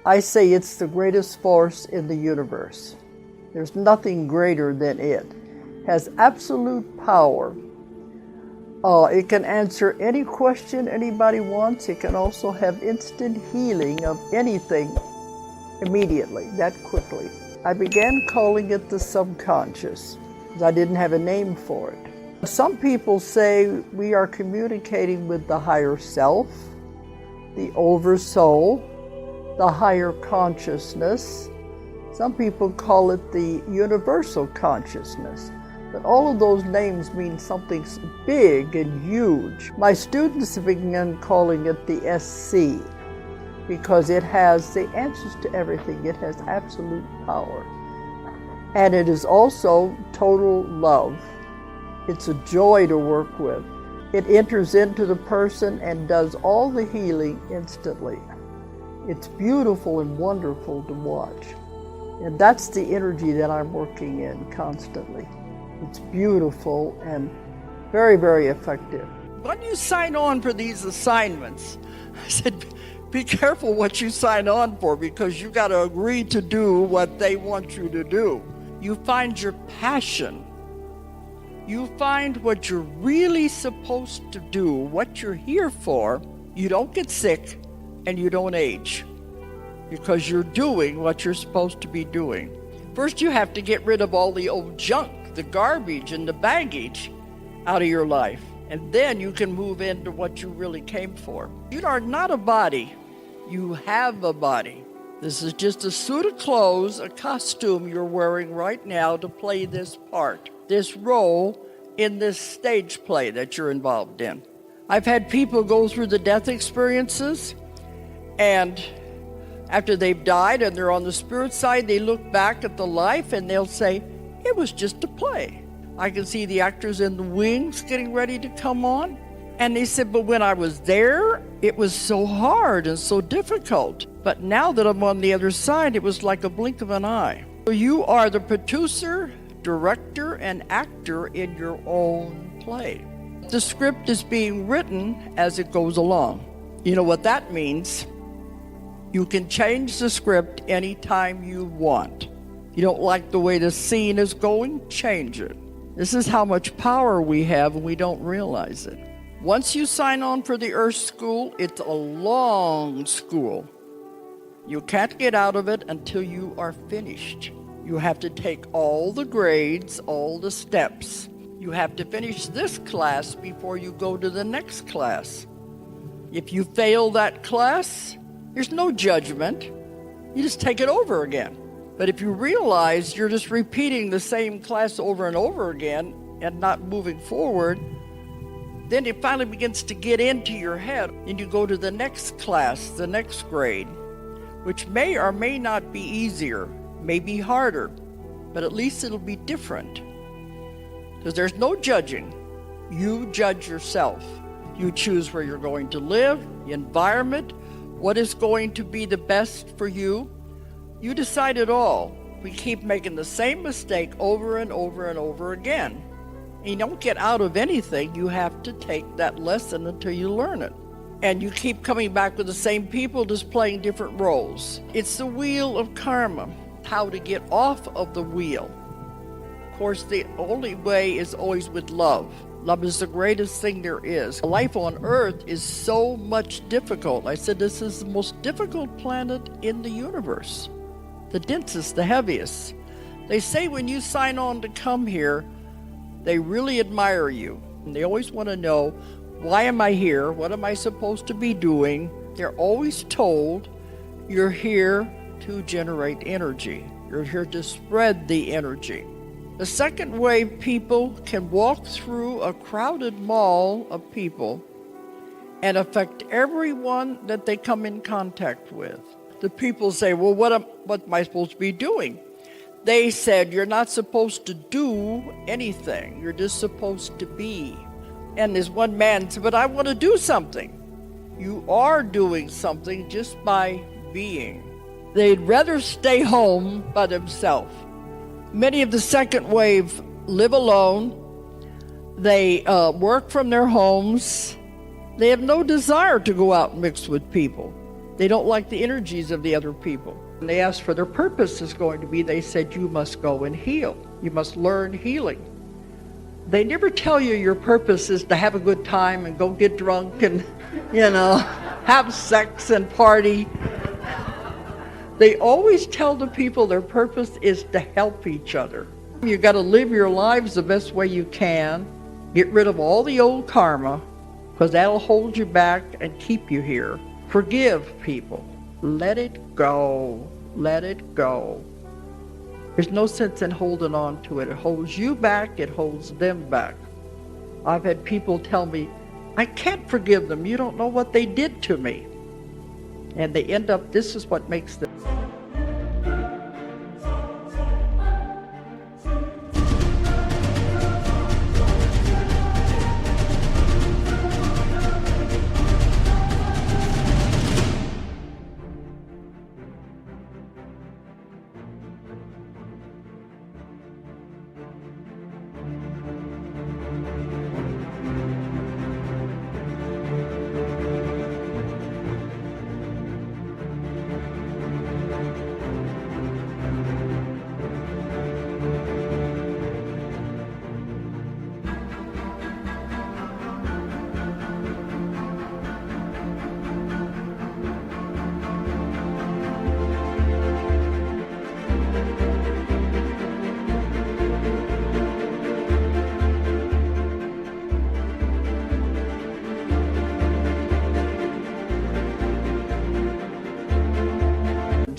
I say it's the greatest force in the universe. There's nothing greater than it. It has absolute power. It can answer any question anybody wants. It can also have instant healing of anything immediately, that quickly. I began calling it the subconscious, because I didn't have a name for it. Some people say we are communicating with the higher self, the oversoul, the higher consciousness. Some people call it the universal consciousness. But all of those names mean something big and huge. My students began calling it the SC because it has the answers to everything. It has absolute power. And it is also total love. It's a joy to work with. It enters into the person and does all the healing instantly. It's beautiful and wonderful to watch. And that's the energy that I'm working in constantly. It's beautiful and very, very effective. When you sign on for these assignments, I said, be careful what you sign on for, because you got to agree to do what they want you to do. You find your passion. You find what you're really supposed to do, what you're here for. You don't get sick and you don't age, because you're doing what you're supposed to be doing. First, you have to get rid of all the old junk, the garbage and the baggage out of your life. And then you can move into what you really came for. You are not a body. You have a body. This is just a suit of clothes, a costume you're wearing right now to play this part, this role in this stage play that you're involved in. I've had people go through the death experiences, and after they've died and they're on the spirit side, they look back at the life and they'll say, it was just a play. I can see the actors in the wings getting ready to come on. And they said, but when I was there, it was so hard and so difficult. But now that I'm on the other side, it was like a blink of an eye. So you are the producer, director, and actor in your own play. The script is being written as it goes along. You know what that means? You can change the script anytime you want. You don't like the way the scene is going? Change it. This is how much power we have, and we don't realize it. Once you sign on for the Earth School, it's a long school. You can't get out of it until you are finished. You have to take all the grades, all the steps. You have to finish this class before you go to the next class. If you fail that class, there's no judgment. You just take it over again. But if you realize you're just repeating the same class over and over again and not moving forward, then it finally begins to get into your head, and you go to the next class, the next grade, which may or may not be easier, may be harder, but at least it'll be different. Because there's no judging. You judge yourself. You choose where you're going to live, the environment, what is going to be the best for you. You decide it all. We keep making the same mistake over and over and over again. And you don't get out of anything. You have to take that lesson until you learn it. And you keep coming back with the same people, just playing different roles. It's the wheel of karma, how to get off of the wheel. Of course, the only way is always with love. Love is the greatest thing there is. Life on Earth is so much difficult. I said this is the most difficult planet in the universe. The densest, the heaviest. They say when you sign on to come here, they really admire you. And they always want to know, why am I here? What am I supposed to be doing? They're always told, you're here to generate energy. You're here to spread the energy. The second way people can walk through a crowded mall of people and affect everyone that they come in contact with. The people say, well, what am I supposed to be doing? They said, you're not supposed to do anything. You're just supposed to be. And this one man said, but I want to do something. You are doing something just by being. They'd rather stay home by themselves. Many of the second wave live alone. They work from their homes. They have no desire to go out and mix with people. They don't like the energies of the other people. When they asked for their purpose is going to be, they said, you must go and heal. You must learn healing. They never tell you your purpose is to have a good time and go get drunk and, have sex and party. They always tell the people their purpose is to help each other. You got to live your lives the best way you can. Get rid of all the old karma, because that'll hold you back and keep you here. Forgive people. Let it go. Let it go. There's no sense in holding on to it. It holds you back. It holds them back. I've had people tell me, I can't forgive them. You don't know what they did to me. And they end up, this is what makes them.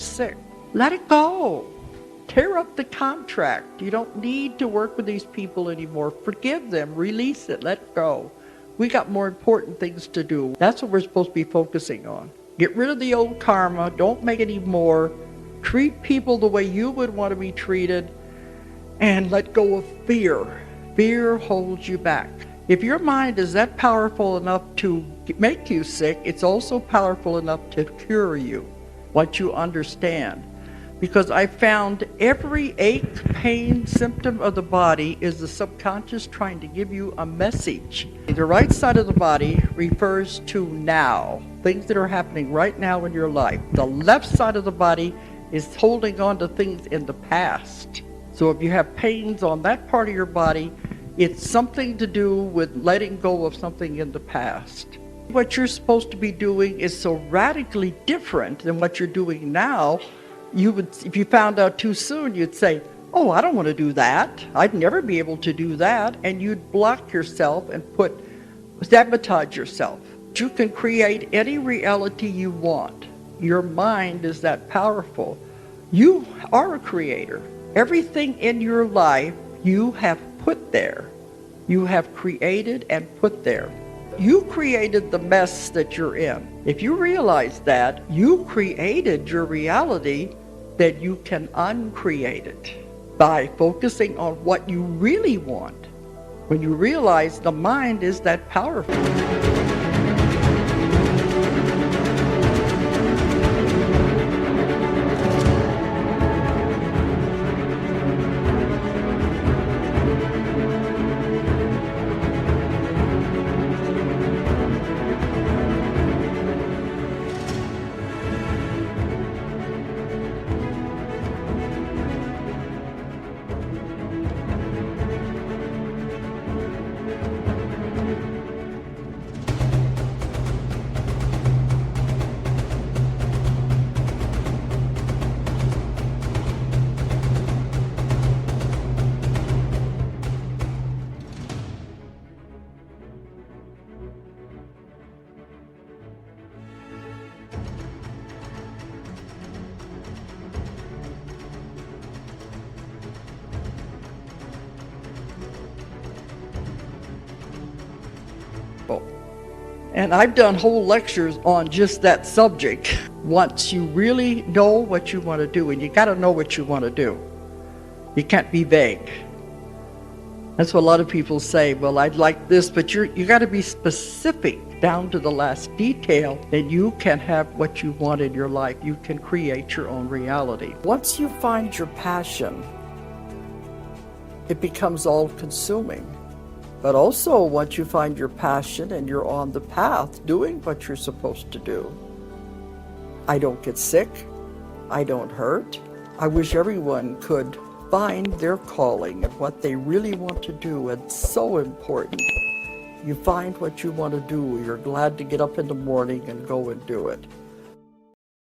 Sick. Let it go. Tear up the contract. You don't need to work with these people anymore. Forgive them. Release it. Let go. We got more important things to do. That's what we're supposed to be focusing on. Get rid of the old karma. Don't make any more. Treat people the way you would want to be treated. And let go of fear. Fear holds you back. If your mind is that powerful enough to make you sick, it's also powerful enough to cure you. What you understand. Because I found every ache, pain, symptom of the body is the subconscious trying to give you a message. The right side of the body refers to now, things that are happening right now in your life. The left side of the body is holding on to things in the past. So if you have pains on that part of your body, it's something to do with letting go of something in the past. What you're supposed to be doing is so radically different than what you're doing now. You would, if you found out too soon, you'd say, oh, I don't want to do that. I'd never be able to do that. And you'd block yourself and sabotage yourself. You can create any reality you want. Your mind is that powerful. You are a creator. Everything in your life you have put there. You have created and put there. You created the mess that you're in. If you realize that, you created your reality, that you can uncreate it by focusing on what you really want. When you realize the mind is that powerful. And I've done whole lectures on just that subject. Once you really know what you want to do, and you got to know what you want to do. You can't be vague. That's what a lot of people say, well, I'd like this, but you got to be specific down to the last detail, then you can have what you want in your life. You can create your own reality. Once you find your passion, it becomes all-consuming. But also, once you find your passion and you're on the path doing what you're supposed to do, I don't get sick. I don't hurt. I wish everyone could find their calling and what they really want to do. It's so important. You find what you want to do. You're glad to get up in the morning and go and do it.